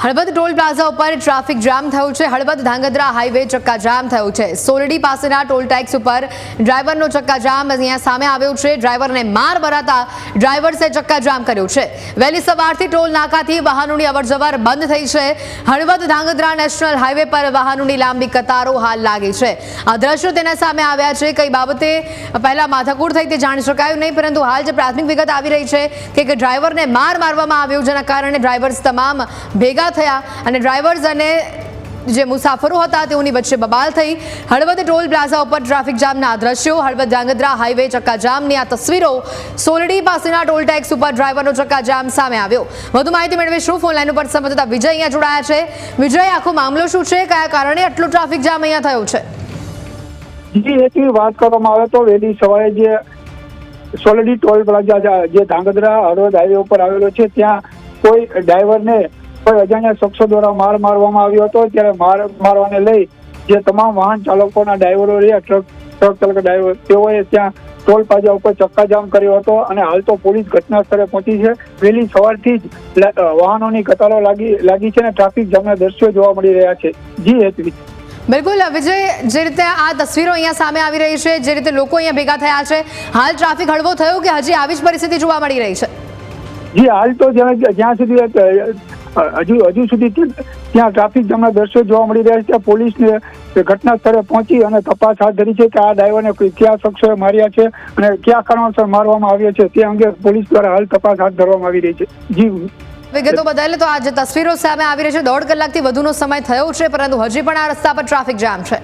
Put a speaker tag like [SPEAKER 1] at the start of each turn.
[SPEAKER 1] Halvad toll plaza ઉપર traffic jam થયું છે। હળવદ ધાંગધ્રા હાઈવે ચક્કાજામ થયું છે। સોરડી પાસેના ટોલ ટેક્સ ઉપર ડ્રાઈવરનો ચક્કાજામ અહીંયા સામે આવ્યો છે। ડ્રાઈવરને માર મરાતા ડ્રાઈવર્સે ચક્કાજામ કર્યું છે। વહેલી સવારથી ટોલ નાકાથી વાહનોની અવરજવર બંધ થઈ છે। હળવદ ધાંગધ્રા નેશનલ હાઈવે પર વાહનોની લાંબી કતારો હાલ લાગી છે। આ દ્રશ્યો તેના સામે આવ્યા છે। કઈ બાબતે પહેલા માથાકૂટ થઈ તે જાણી શકાયું નહીં, પરંતુ હાલ જે પ્રાથમિક વિગત આવી રહી છે કે ડ્રાઈવરને માર મારવામાં આવ્યો, જેના કારણે ડ્રાઈવર્સ તમામ ભેગા થયા અને ડ્રાઈવર્સ અને જે મુસાફરો હતા તેઓની વચ્ચે બબાલ થઈ। હળવદ ટોલ પ્લાઝા ઉપર ટ્રાફિક જામના દ્રશ્યો, હળવદ ધાંગધ્રા હાઈવે ચક્કાજામની આ તસવીરો, સોરડી પાસેના ટોલ ટેક્સ ઉપર ડ્રાઈવરનો ચક્કાજામ સામે આવ્યો। વધુ માહિતી મેળવીશું। ફોન લાઈન ઉપર સંવાદદાતા વિજય અહીંયા જોડાયા છે। વિજય, આખો મામલો શું છે? કયા કારણે આટલો ટ્રાફિક જામ અહીંયા થયો છે?
[SPEAKER 2] જી, એટલી વાત કરવામાં આવે તો વહેલી સવારે જે સોરડી ટોલ પ્લાઝા જે ધાંગધ્રા હળવદ હાઈવે ઉપર આવેલો છે, ત્યાં કોઈ ડ્રાઈવરને કોઈ અજાણ્યા શખ્સો દ્વારા માર મારવામાં આવ્યો હતો। ત્યારે માર મારવાને લઈ જે તમામ વાહન ચાલકોના ડ્રાઈવરો રહ્યા, ટ્રક ચાલક ડ્રાઈવર, તેઓએ ત્યાં ટોલ પ્લાઝા ઉપર ચક્કાજામ કર્યો હતો અને હાલ તો પોલીસ ઘટના સ્થળે પહોંચી છે। વહેલી સવારથી જ વાહનોની કતારો લાગી છે અને ટ્રાફિક જામના દ્રશ્યો જોવા મળી રહ્યા છે। જી હેતવી।
[SPEAKER 1] બિલકુલ વિજય, જે રીતે આ તસવીરો અહીંયા સામે આવી રહી છે, જે રીતે લોકો અહીંયા ભેગા થયા છે, હાલ ટ્રાફિક હળવો થયો કે હજી આવી જ પરિસ્થિતિ જોવા મળી રહી છે?
[SPEAKER 2] જી, હાલ તો જ્યાં સુધી હજુ સુધી ત્યાં ટ્રાફિક જામના દ્રશ્યો જોવા મળી રહ્યા છે। ત્યાં પોલીસને ઘટના સ્થળે પહોંચી અને તપાસ હાથ ધરી છે કે આ ડ્રાઈવરને કયા શખ્સોએ માર્યા છે અને કયા કારણોસર મારવામાં આવ્યો છે, તે અંગે પોલીસ દ્વારા હાલ તપાસ હાથ ધરવામાં આવી રહી છે। જી,
[SPEAKER 1] વિગતો બદલે તો આ જે તસવીરો સામે આવી રહી છે, 1.5 કલાકથી વધુનો સમય થયો છે, પરંતુ હજી પણ આ રસ્તા પર ટ્રાફિક જામ છે।